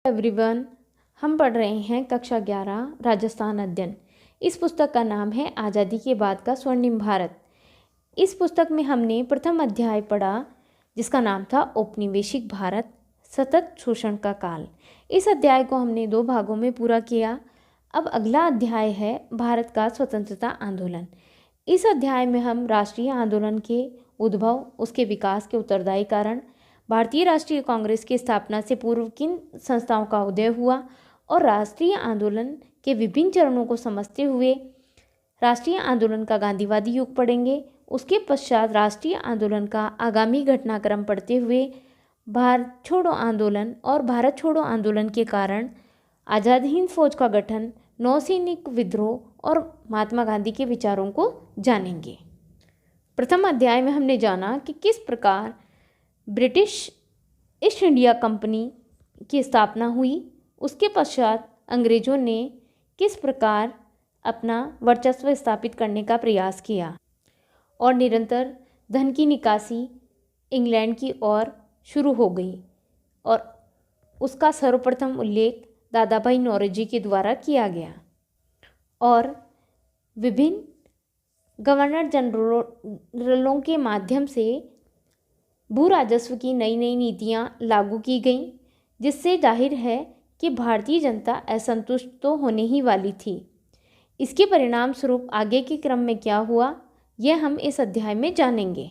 Everyone, हम पढ़ रहे हैं कक्षा 11 राजस्थान अध्ययन। इस पुस्तक का नाम है आज़ादी के बाद का स्वर्णिम भारत। इस पुस्तक में हमने प्रथम अध्याय पढ़ा जिसका नाम था औपनिवेशिक भारत, सतत शोषण का काल। इस अध्याय को हमने 2 भागों में पूरा किया। अब अगला अध्याय है भारत का स्वतंत्रता आंदोलन। इस अध्याय में हम राष्ट्रीय आंदोलन के उद्भव, उसके विकास के उत्तरदायी कारण, भारतीय राष्ट्रीय कांग्रेस की स्थापना से पूर्व किन संस्थाओं का उदय हुआ और राष्ट्रीय आंदोलन के विभिन्न चरणों को समझते हुए राष्ट्रीय आंदोलन का गांधीवादी युग पढ़ेंगे। उसके पश्चात राष्ट्रीय आंदोलन का आगामी घटनाक्रम पढ़ते हुए भारत छोड़ो आंदोलन और भारत छोड़ो आंदोलन के कारण आज़ाद हिंद फौज का गठन, नौसैनिक विद्रोह और महात्मा गांधी के विचारों को जानेंगे। प्रथम अध्याय में हमने जाना कि किस प्रकार ब्रिटिश ईस्ट इंडिया कंपनी की स्थापना हुई। उसके पश्चात अंग्रेज़ों ने किस प्रकार अपना वर्चस्व स्थापित करने का प्रयास किया और निरंतर धन की निकासी इंग्लैंड की ओर शुरू हो गई और उसका सर्वप्रथम उल्लेख दादा भाई नौरोजी के द्वारा किया गया और विभिन्न गवर्नर जनरलों के माध्यम से भू राजस्व की नई नई नीतियां लागू की गईं, जिससे जाहिर है कि भारतीय जनता असंतुष्ट तो होने ही वाली थी। इसके परिणाम स्वरूप आगे के क्रम में क्या हुआ, यह हम इस अध्याय में जानेंगे।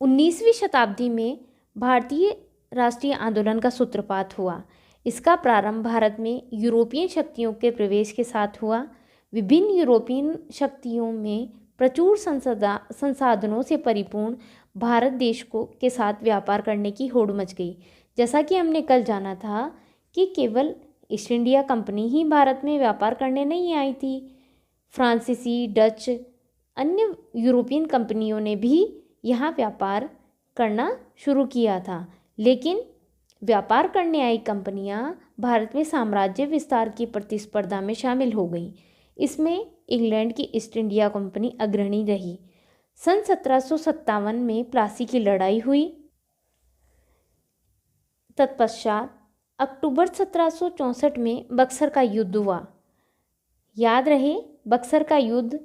19वीं शताब्दी में भारतीय राष्ट्रीय आंदोलन का सूत्रपात हुआ। इसका प्रारंभ भारत में यूरोपियन शक्तियों के प्रवेश के साथ हुआ। विभिन्न यूरोपियन शक्तियों में प्रचुर संसाधनों से परिपूर्ण भारत देश के साथ व्यापार करने की होड़ मच गई। जैसा कि हमने कल जाना था कि केवल ईस्ट इंडिया कंपनी ही भारत में व्यापार करने नहीं आई थी। फ्रांसीसी, डच, अन्य यूरोपियन कंपनियों ने भी यहाँ व्यापार करना शुरू किया था, लेकिन व्यापार करने आई कंपनियाँ भारत में साम्राज्य विस्तार की प्रतिस्पर्धा में शामिल हो गईं। इसमें इंग्लैंड की ईस्ट इंडिया कंपनी अग्रणी रही। सन 1757 में प्लासी की लड़ाई हुई। तत्पश्चात अक्टूबर 1764 में बक्सर का युद्ध हुआ। याद रहे, बक्सर का युद्ध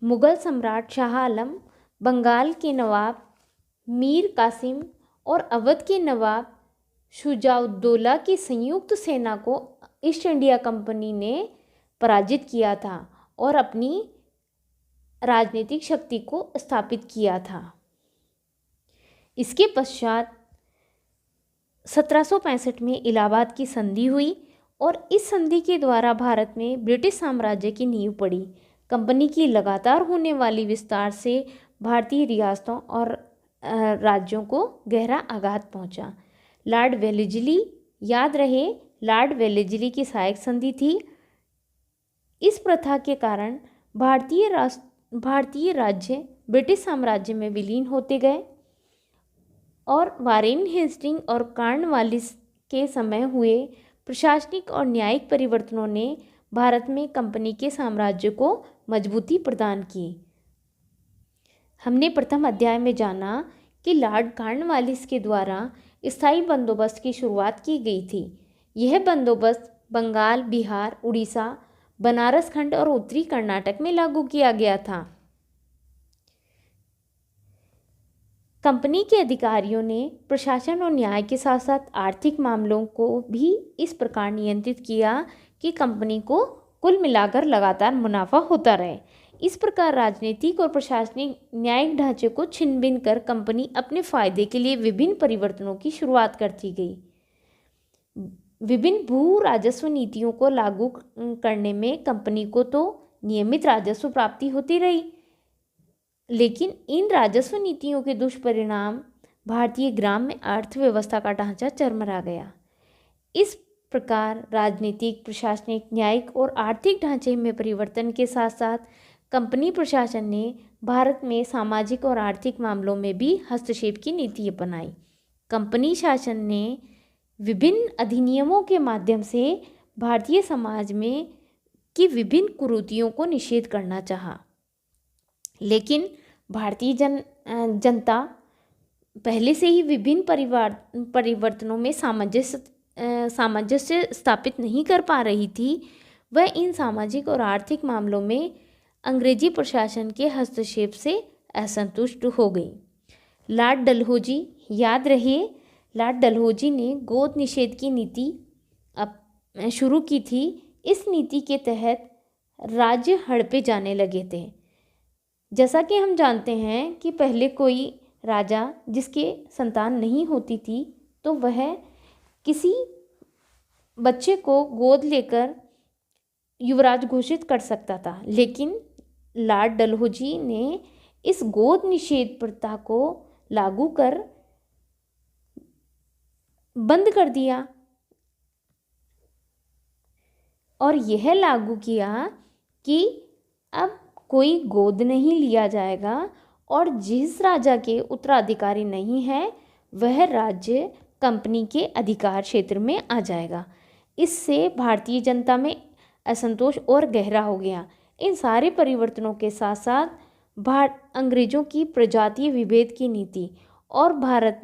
मुगल सम्राट शाह आलम, बंगाल के नवाब मीर कासिम और अवध के नवाब शुजाउद्दौला की संयुक्त सेना को ईस्ट इंडिया कंपनी ने पराजित किया था और अपनी राजनीतिक शक्ति को स्थापित किया था। इसके पश्चात 1765 में इलाहाबाद की संधि हुई और इस संधि के द्वारा भारत में ब्रिटिश साम्राज्य की नींव पड़ी। कंपनी की लगातार होने वाली विस्तार से भारतीय रियासतों और राज्यों को गहरा आघात पहुंचा। लॉर्ड वेलेस्ली, याद रहे, लॉर्ड वेलेस्ली की सहायक संधि थी। इस प्रथा के कारण भारतीय राज्य ब्रिटिश साम्राज्य में विलीन होते गए और वारेन हेस्टिंग और कॉर्नवालिस के समय हुए प्रशासनिक और न्यायिक परिवर्तनों ने भारत में कंपनी के साम्राज्य को मजबूती प्रदान की। हमने प्रथम अध्याय में जाना कि लॉर्ड कॉर्नवालिस के द्वारा स्थायी बंदोबस्त की शुरुआत की गई थी। यह बंदोबस्त बंगाल, बिहार, उड़ीसा, बनारस खंड और उत्तरी कर्नाटक में लागू किया गया था। कंपनी के अधिकारियों ने प्रशासन और न्याय के साथ साथ आर्थिक मामलों को भी इस प्रकार नियंत्रित किया कि कंपनी को कुल मिलाकर लगातार मुनाफा होता रहे। इस प्रकार राजनीतिक और प्रशासनिक न्यायिक ढांचे को छिन्न भिन्न कर कंपनी अपने फायदे के लिए विभिन्न परिवर्तनों की शुरुआत करती गई। विभिन्न भू राजस्व नीतियों को लागू करने में कंपनी को तो नियमित राजस्व प्राप्ति होती रही, लेकिन इन राजस्व नीतियों के दुष्परिणाम भारतीय ग्राम्य अर्थव्यवस्था का ढांचा चरमरा गया। इस प्रकार राजनीतिक, प्रशासनिक, न्यायिक और आर्थिक ढांचे में परिवर्तन के साथ साथ कंपनी प्रशासन ने भारत में सामाजिक और आर्थिक मामलों में भी हस्तक्षेप की नीति अपनाई। कंपनी शासन ने विभिन्न अधिनियमों के माध्यम से भारतीय समाज में की विभिन्न कुरीतियों को निषेध करना चाहा, लेकिन भारतीय जनता पहले से ही विभिन्न परिवर्तनों में सामंजस्य सामंजस्य स्थापित नहीं कर पा रही थी, वह इन सामाजिक और आर्थिक मामलों में अंग्रेजी प्रशासन के हस्तक्षेप से असंतुष्ट हो गई। लॉर्ड डलहौजी, याद रहे, लॉर्ड डलहौजी ने गोद निषेध की नीति शुरू की थी। इस नीति के तहत राज्य हड़पे जाने लगे थे। जैसा कि हम जानते हैं कि पहले कोई राजा जिसके संतान नहीं होती थी तो वह किसी बच्चे को गोद लेकर युवराज घोषित कर सकता था, लेकिन लॉर्ड डलहौजी ने इस गोद निषेध प्रथा को लागू कर बंद कर दिया और यह लागू किया कि अब कोई गोद नहीं लिया जाएगा और जिस राजा के उत्तराधिकारी नहीं है वह राज्य कंपनी के अधिकार क्षेत्र में आ जाएगा। इससे भारतीय जनता में असंतोष और गहरा हो गया। इन सारे परिवर्तनों के साथ साथ अंग्रेज़ों की प्रजातीय विभेद की नीति और भारत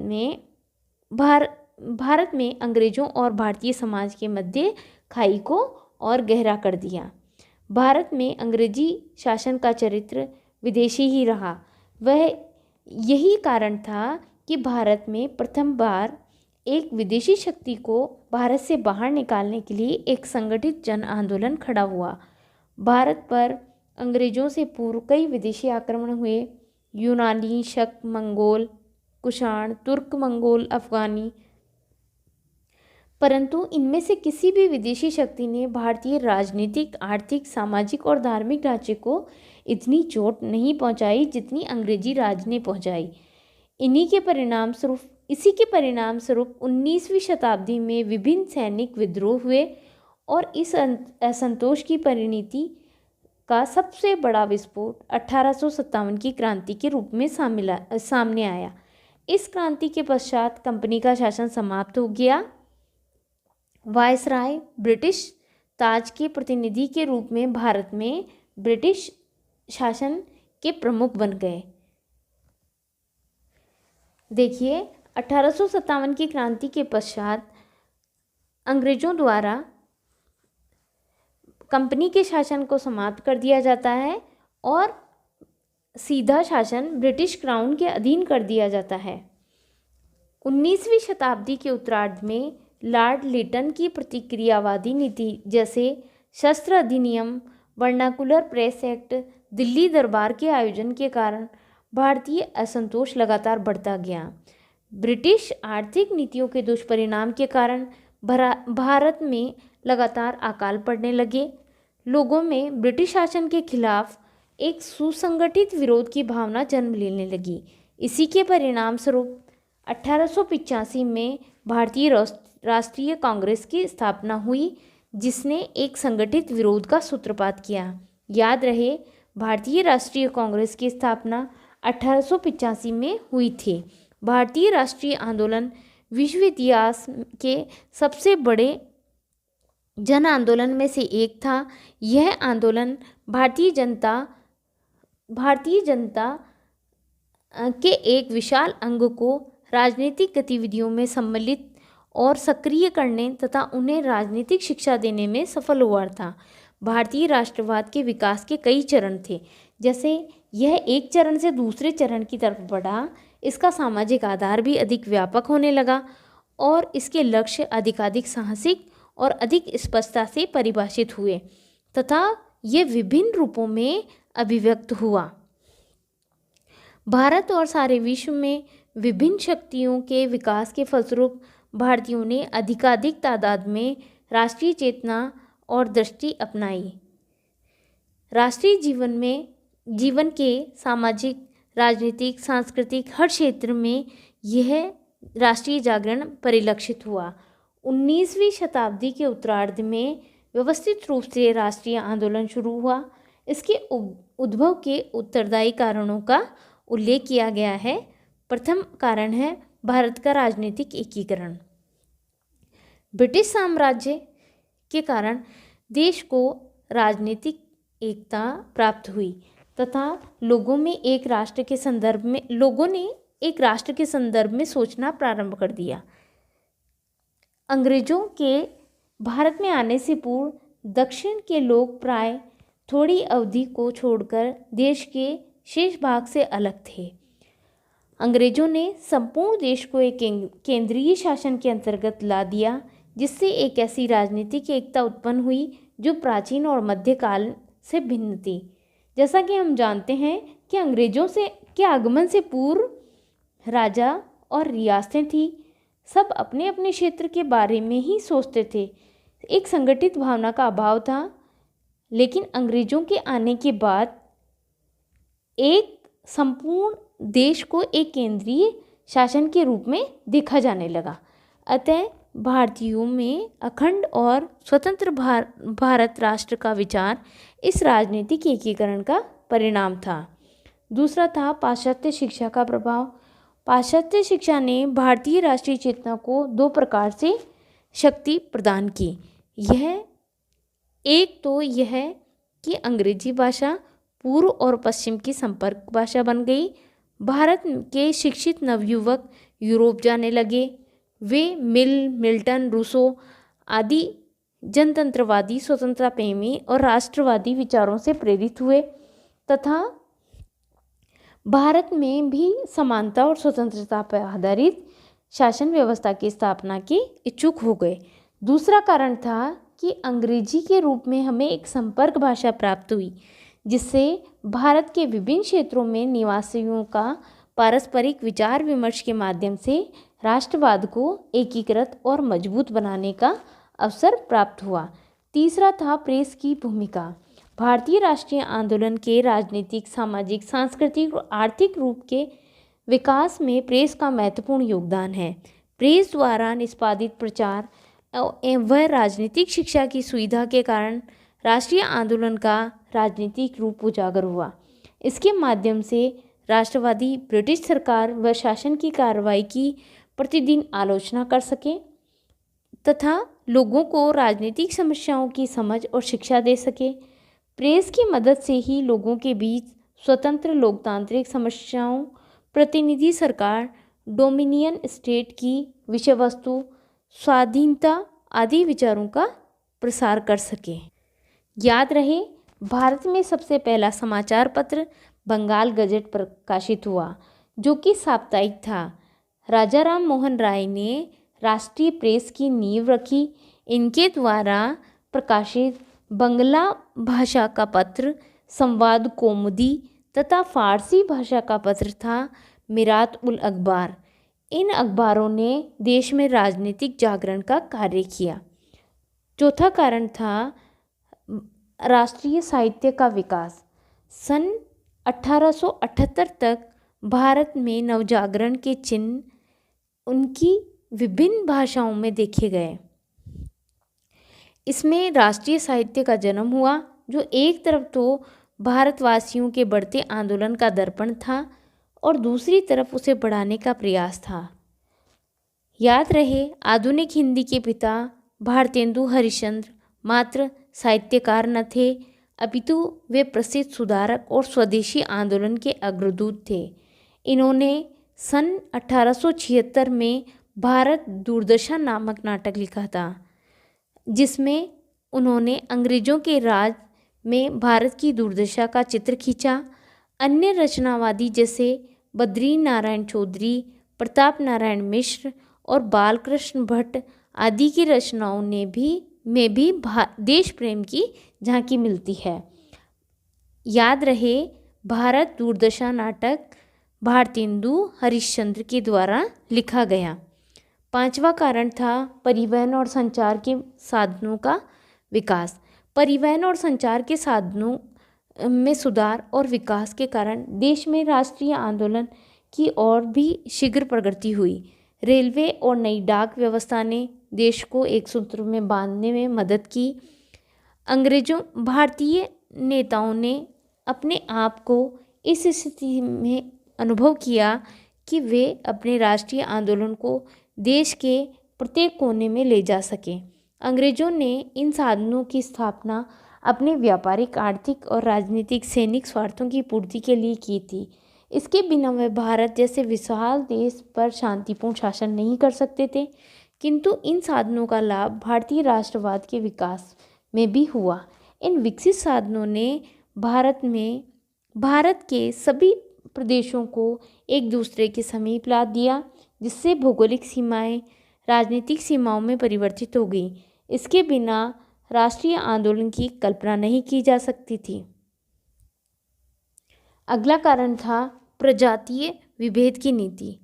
में अंग्रेज़ों और भारतीय समाज के मध्य खाई को और गहरा कर दिया। भारत में अंग्रेजी शासन का चरित्र विदेशी ही रहा। वह यही कारण था कि भारत में प्रथम बार एक विदेशी शक्ति को भारत से बाहर निकालने के लिए एक संगठित जन आंदोलन खड़ा हुआ। भारत पर अंग्रेज़ों से पूर्व कई विदेशी आक्रमण हुए। यूनानी, शक, मंगोल, कुषाण, तुर्क, मंगोल, अफगानी, परंतु इनमें से किसी भी विदेशी शक्ति ने भारतीय राजनीतिक, आर्थिक, सामाजिक और धार्मिक ढांचे को इतनी चोट नहीं पहुंचाई जितनी अंग्रेजी राज ने पहुंचाई। इसी के परिणाम स्वरूप 19वीं शताब्दी में विभिन्न सैनिक विद्रोह हुए और इस असंतोष की परिणति का सबसे बड़ा विस्फोट 1857 की क्रांति के रूप में सामने आया। इस क्रांति के पश्चात कंपनी का शासन समाप्त हो गया। वायसराय ब्रिटिश ताज के प्रतिनिधि के रूप में भारत में ब्रिटिश शासन के प्रमुख बन गए। देखिए, 1857 की क्रांति के पश्चात अंग्रेज़ों द्वारा कंपनी के शासन को समाप्त कर दिया जाता है और सीधा शासन ब्रिटिश क्राउन के अधीन कर दिया जाता है। 19वीं शताब्दी के उत्तरार्ध में लॉर्ड लिटन की प्रतिक्रियावादी नीति जैसे शस्त्र अधिनियम, वर्नाकुलर प्रेस एक्ट, दिल्ली दरबार के आयोजन के कारण भारतीय असंतोष लगातार बढ़ता गया। ब्रिटिश आर्थिक नीतियों के दुष्परिणाम के कारण भारत में लगातार अकाल पड़ने लगे। लोगों में ब्रिटिश शासन के खिलाफ एक सुसंगठित विरोध की भावना जन्म लेने लगी। इसी के परिणाम स्वरूप 1885 में भारतीय राष्ट्रीय कांग्रेस की स्थापना हुई, जिसने एक संगठित विरोध का सूत्रपात किया। याद रहे, भारतीय राष्ट्रीय कांग्रेस की स्थापना 1885 में हुई थी। भारतीय राष्ट्रीय आंदोलन विश्व इतिहास के सबसे बड़े जन आंदोलन में से एक था। यह आंदोलन भारतीय जनता के एक विशाल अंग को राजनीतिक गतिविधियों में सम्मिलित और सक्रिय करने तथा उन्हें राजनीतिक शिक्षा देने में सफल हुआ था। भारतीय राष्ट्रवाद के विकास के कई चरण थे। जैसे यह एक चरण से दूसरे चरण की तरफ बढ़ा, इसका सामाजिक आधार भी अधिक व्यापक होने लगा और इसके लक्ष्य अधिकाधिक साहसिक और अधिक स्पष्टता से परिभाषित हुए तथा ये विभिन्न रूपों में अभिव्यक्त हुआ। भारत और सारे विश्व में विभिन्न शक्तियों के विकास के फलस्वरूप भारतीयों ने अधिकाधिक तादाद में राष्ट्रीय चेतना और दृष्टि अपनाई। राष्ट्रीय जीवन के सामाजिक, राजनीतिक, सांस्कृतिक हर क्षेत्र में यह राष्ट्रीय जागरण परिलक्षित हुआ। 19वीं शताब्दी के उत्तरार्ध में व्यवस्थित रूप से राष्ट्रीय आंदोलन शुरू हुआ। इसके उद्भव के उत्तरदायी कारणों का उल्लेख किया गया है। प्रथम कारण है भारत का राजनीतिक एकीकरण। ब्रिटिश साम्राज्य के कारण देश को राजनीतिक एकता प्राप्त हुई तथा लोगों ने एक राष्ट्र के संदर्भ में सोचना प्रारंभ कर दिया। अंग्रेजों के भारत में आने से पूर्व दक्षिण के लोग प्राय थोड़ी अवधि को छोड़कर देश के शेष भाग से अलग थे। अंग्रेजों ने संपूर्ण देश को एक केंद्रीय शासन के अंतर्गत ला दिया, जिससे एक ऐसी राजनीतिक एकता उत्पन्न हुई जो प्राचीन और मध्यकाल से भिन्न थी। जैसा कि हम जानते हैं कि अंग्रेजों के आगमन से पूर्व राजा और रियासतें थी, सब अपने अपने क्षेत्र के बारे में ही सोचते थे। एक संगठित भावना का अभाव था। लेकिन अंग्रेजों के आने के बाद एक संपूर्ण देश को एक केंद्रीय शासन के रूप में देखा जाने लगा। अतः भारतीयों में अखंड और स्वतंत्र भारत राष्ट्र का विचार इस राजनीतिक एकीकरण का परिणाम था। दूसरा था पाश्चात्य शिक्षा का प्रभाव। पाश्चात्य शिक्षा ने भारतीय राष्ट्रीय चेतना को दो प्रकार से शक्ति प्रदान की। एक तो यह कि अंग्रेजी भाषा पूर्व और पश्चिम की संपर्क भाषा बन गई। भारत के शिक्षित नवयुवक यूरोप जाने लगे। वे मिल्टन, रूसो आदि जनतंत्रवादी, स्वतंत्रता प्रेमी और राष्ट्रवादी विचारों से प्रेरित हुए तथा भारत में भी समानता और स्वतंत्रता पर आधारित शासन व्यवस्था की स्थापना के इच्छुक हो गए। दूसरा कारण था कि अंग्रेजी के रूप में हमें एक संपर्क भाषा प्राप्त हुई, जिससे भारत के विभिन्न क्षेत्रों में निवासियों का पारस्परिक विचार विमर्श के माध्यम से राष्ट्रवाद को एकीकृत और मजबूत बनाने का अवसर प्राप्त हुआ। तीसरा था प्रेस की भूमिका। भारतीय राष्ट्रीय आंदोलन के राजनीतिक, सामाजिक, सांस्कृतिक और आर्थिक रूप के विकास में प्रेस का महत्वपूर्ण योगदान है। प्रेस द्वारा निष्पादित प्रचार व राजनीतिक शिक्षा की सुविधा के कारण राष्ट्रीय आंदोलन का राजनीतिक रूप उजागर हुआ। इसके माध्यम से राष्ट्रवादी ब्रिटिश सरकार व शासन की कार्रवाई की प्रतिदिन आलोचना कर सके तथा लोगों को राजनीतिक समस्याओं की समझ और शिक्षा दे सके। प्रेस की मदद से ही लोगों के बीच स्वतंत्र लोकतांत्रिक समस्याओं, प्रतिनिधि सरकार, डोमिनियन स्टेट की विषय वस्तु, स्वाधीनता आदि विचारों का प्रसार कर सके। याद रहे, भारत में सबसे पहला समाचार पत्र बंगाल गजट प्रकाशित हुआ, जो कि साप्ताहिक था। राजा राम मोहन राय ने राष्ट्रीय प्रेस की नींव रखी। इनके द्वारा प्रकाशित बंगला भाषा का पत्र संवाद कौमुदी तथा फारसी भाषा का पत्र था मिरात उल अखबार। इन अखबारों ने देश में राजनीतिक जागरण का कार्य किया। चौथा कारण था राष्ट्रीय साहित्य का विकास। सन 1878 तक भारत में नवजागरण के चिन्ह उनकी विभिन्न भाषाओं में देखे गए। इसमें राष्ट्रीय साहित्य का जन्म हुआ, जो एक तरफ तो भारतवासियों के बढ़ते आंदोलन का दर्पण था और दूसरी तरफ उसे बढ़ाने का प्रयास था। याद रहे, आधुनिक हिंदी के पिता भारतेंदु हरिश्चंद्र मात्र साहित्यकार न थे, अपितु वे प्रसिद्ध सुधारक और स्वदेशी आंदोलन के अग्रदूत थे। इन्होंने सन 1876 में भारत दुर्दशा नामक नाटक लिखा था, जिसमें उन्होंने अंग्रेजों के राज में भारत की दुर्दशा का चित्र खींचा। अन्य रचनावादी जैसे बद्री नारायण चौधरी, प्रताप नारायण मिश्र और बालकृष्ण भट्ट आदि की रचनाओं में भी देश प्रेम की झांकी मिलती है। याद रहे, भारत दुर्दशा नाटक भारतेंदु हरिश्चंद्र के द्वारा लिखा गया। पांचवा कारण था परिवहन और संचार के साधनों का विकास। परिवहन और संचार के साधनों में सुधार और विकास के कारण देश में राष्ट्रीय आंदोलन की और भी शीघ्र प्रगति हुई। रेलवे और नई डाक व्यवस्था ने देश को एक सूत्र में बांधने में मदद की। भारतीय नेताओं ने अपने आप को इस स्थिति में अनुभव किया कि वे अपने राष्ट्रीय आंदोलन को देश के प्रत्येक कोने में ले जा सकें। अंग्रेजों ने इन साधनों की स्थापना अपने व्यापारिक, आर्थिक और राजनीतिक सैनिक स्वार्थों की पूर्ति के लिए की थी। इसके बिना वे भारत जैसे विशाल देश पर शांतिपूर्ण शासन नहीं कर सकते थे, किंतु इन साधनों का लाभ भारतीय राष्ट्रवाद के विकास में भी हुआ। इन विकसित साधनों ने भारत के सभी प्रदेशों को एक दूसरे के समीप ला दिया, जिससे भौगोलिक सीमाएं राजनीतिक सीमाओं में परिवर्तित हो गई। इसके बिना राष्ट्रीय आंदोलन की कल्पना नहीं की जा सकती थी। अगला कारण था प्रजातीय विभेद की नीति।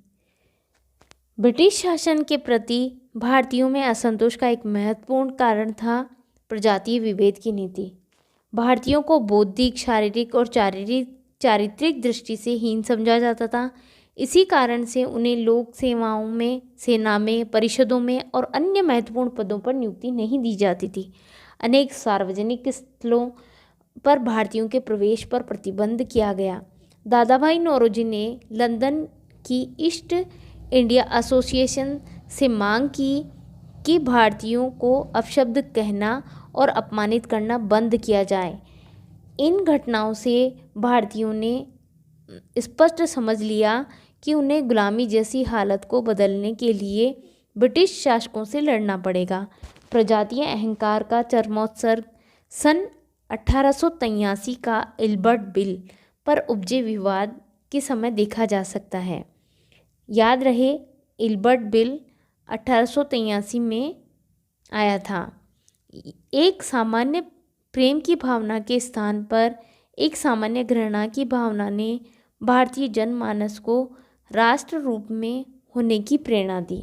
ब्रिटिश शासन के प्रति भारतीयों में असंतोष का एक महत्वपूर्ण कारण था प्रजातीय विभेद की नीति। भारतीयों को बौद्धिक, शारीरिक और चारित्रिक दृष्टि से हीन समझा जाता था। इसी कारण से उन्हें लोक सेवाओं में, सेना में, परिषदों में और अन्य महत्वपूर्ण पदों पर नियुक्ति नहीं दी जाती थी। अनेक सार्वजनिक स्थलों पर भारतीयों के प्रवेश पर प्रतिबंध किया गया। दादाभाई नौरोजी ने लंदन की ईस्ट इंडिया एसोसिएशन से मांग की कि भारतीयों को अपशब्द कहना और अपमानित करना बंद किया जाए। इन घटनाओं से भारतीयों ने स्पष्ट समझ लिया कि उन्हें गुलामी जैसी हालत को बदलने के लिए ब्रिटिश शासकों से लड़ना पड़ेगा। प्रजातीय अहंकार का चरमोत्कर्ष सन 1883 का इल्बर्ट बिल पर उपजे विवाद के समय देखा जा सकता है। याद रहे, इल्बर्ट बिल 1883 में आया था। एक सामान्य प्रेम की भावना के स्थान पर एक सामान्य घृणा की भावना ने भारतीय जनमानस को राष्ट्र रूप में होने की प्रेरणा दी।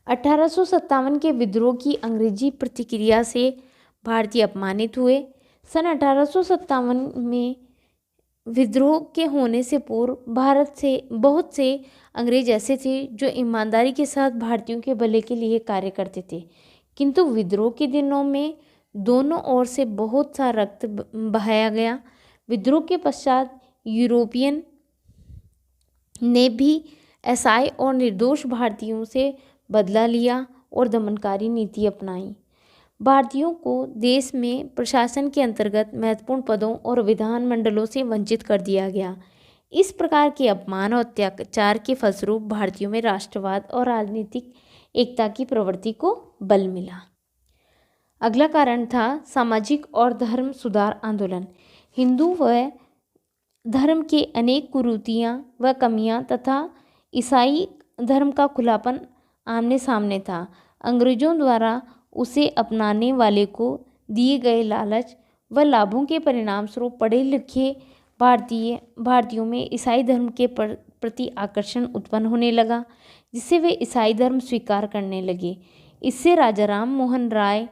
1857 के विद्रोह की अंग्रेजी प्रतिक्रिया से भारतीय अपमानित हुए। सन 1857 में विद्रोह के होने से पूर्व भारत से बहुत से अंग्रेज ऐसे थे जो ईमानदारी के साथ भारतीयों के भले के लिए कार्य करते थे, किंतु विद्रोह के दिनों में दोनों ओर से बहुत सा रक्त बहाया गया। विद्रोह के पश्चात यूरोपियन ने भी असहाय और निर्दोष भारतीयों से बदला लिया और दमनकारी नीति अपनाई। भारतीयों को देश में प्रशासन के अंतर्गत महत्वपूर्ण पदों और विधानमंडलों से वंचित कर दिया गया। इस प्रकार के अपमान और अत्याचार के फलस्वरूप भारतीयों में राष्ट्रवाद और राजनीतिक एकता की प्रवृत्ति को बल मिला। अगला कारण था सामाजिक और धर्म सुधार आंदोलन। हिंदू व धर्म के अनेक कुरीतियाँ व कमियाँ तथा ईसाई धर्म का खुलापन आमने सामने था। अंग्रेजों द्वारा उसे अपनाने वाले को दिए गए लालच व लाभों के परिणाम स्वरूप पढ़े लिखे भारतीयों में ईसाई धर्म के प्रति आकर्षण उत्पन्न होने लगा, जिससे वे ईसाई धर्म स्वीकार करने लगे। इससे राजा राम मोहन राय,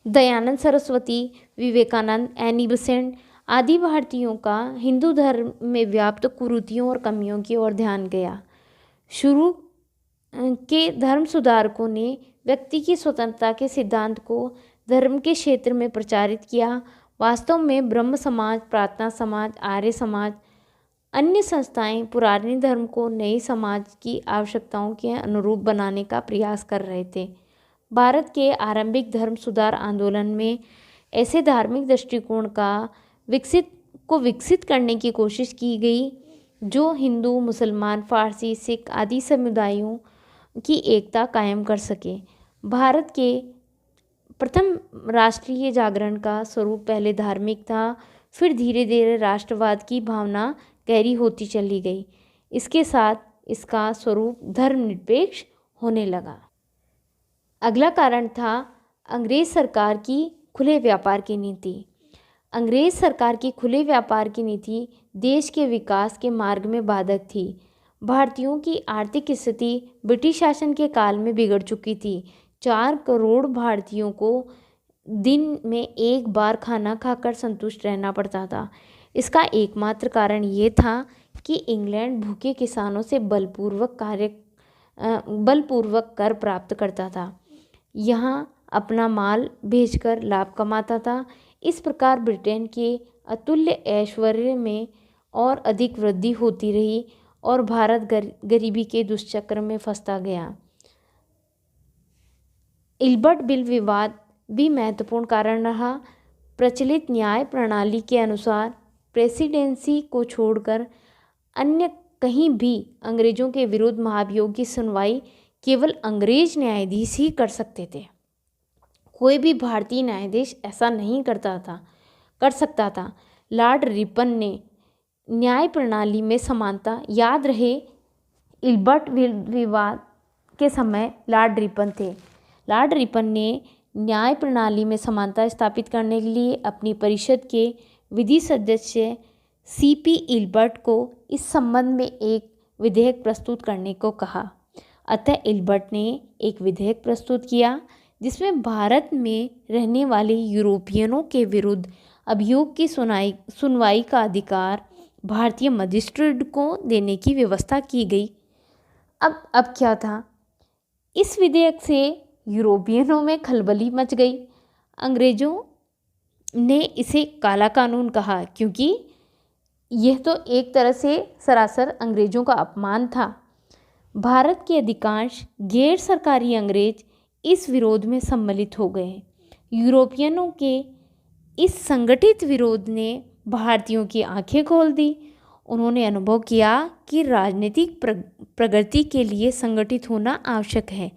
दयानंद सरस्वती, विवेकानंद, एनी बेसेंट आदि भारतीयों का हिंदू धर्म में व्याप्त कुरीतियों और कमियों की ओर ध्यान गया। शुरू के धर्म सुधारकों ने व्यक्ति की स्वतंत्रता के सिद्धांत को धर्म के क्षेत्र में प्रचारित किया। वास्तव में ब्रह्म समाज, प्रार्थना समाज, आर्य समाज, अन्य संस्थाएं पुराने धर्म को नए समाज की आवश्यकताओं के अनुरूप बनाने का प्रयास कर रहे थे। भारत के आरंभिक धर्म सुधार आंदोलन में ऐसे धार्मिक दृष्टिकोण का विकसित करने की कोशिश की गई जो हिंदू, मुसलमान, फारसी, सिख आदि समुदायों की एकता कायम कर सके। भारत के प्रथम राष्ट्रीय जागरण का स्वरूप पहले धार्मिक था, फिर धीरे धीरे राष्ट्रवाद की भावना गहरी होती चली गई। इसके साथ इसका स्वरूप धर्मनिरपेक्ष होने लगा। अगला कारण था अंग्रेज सरकार की खुले व्यापार की नीति। अंग्रेज सरकार की खुले व्यापार की नीति देश के विकास के मार्ग में बाधक थी। भारतीयों की आर्थिक स्थिति ब्रिटिश शासन के काल में बिगड़ चुकी थी। 4 करोड़ भारतीयों को दिन में एक बार खाना खाकर संतुष्ट रहना पड़ता था। इसका एकमात्र कारण ये था कि इंग्लैंड भूखे किसानों से बलपूर्वक कर प्राप्त करता था, यहाँ अपना माल बेचकर लाभ कमाता था। इस प्रकार ब्रिटेन के अतुल्य ऐश्वर्य में और अधिक वृद्धि होती रही और भारत गरीबी के दुष्चक्र में फंसता गया। इल्बर्ट बिल विवाद भी महत्वपूर्ण कारण रहा। प्रचलित न्याय प्रणाली के अनुसार प्रेसिडेंसी को छोड़कर अन्य कहीं भी अंग्रेज़ों के विरुद्ध महाभियोग की सुनवाई केवल अंग्रेज न्यायाधीश ही कर सकते थे। कोई भी भारतीय न्यायाधीश ऐसा नहीं कर सकता था। लॉर्ड रिपन ने न्याय प्रणाली में समानता, याद रहे इल्बर्ट विवाद के समय लॉर्ड रिपन थे। लॉर्ड रिपन ने न्याय प्रणाली में समानता स्थापित करने के लिए अपनी परिषद के विधि सदस्य सीपी इल्बर्ट को इस संबंध में एक विधेयक प्रस्तुत करने को कहा। अतः इल्बर्ट ने एक विधेयक प्रस्तुत किया जिसमें भारत में रहने वाले यूरोपियनों के विरुद्ध अभियोग की सुनवाई का अधिकार भारतीय मजिस्ट्रेट को देने की व्यवस्था की गई। अब क्या था, इस विधेयक से यूरोपियनों में खलबली मच गई। अंग्रेज़ों ने इसे काला कानून कहा, क्योंकि यह तो एक तरह से सरासर अंग्रेज़ों का अपमान था। भारत के अधिकांश गैर सरकारी अंग्रेज इस विरोध में सम्मिलित हो गए। यूरोपियनों के इस संगठित विरोध ने भारतीयों की आंखें खोल दी। उन्होंने अनुभव किया कि राजनीतिक प्रगति के लिए संगठित होना आवश्यक है।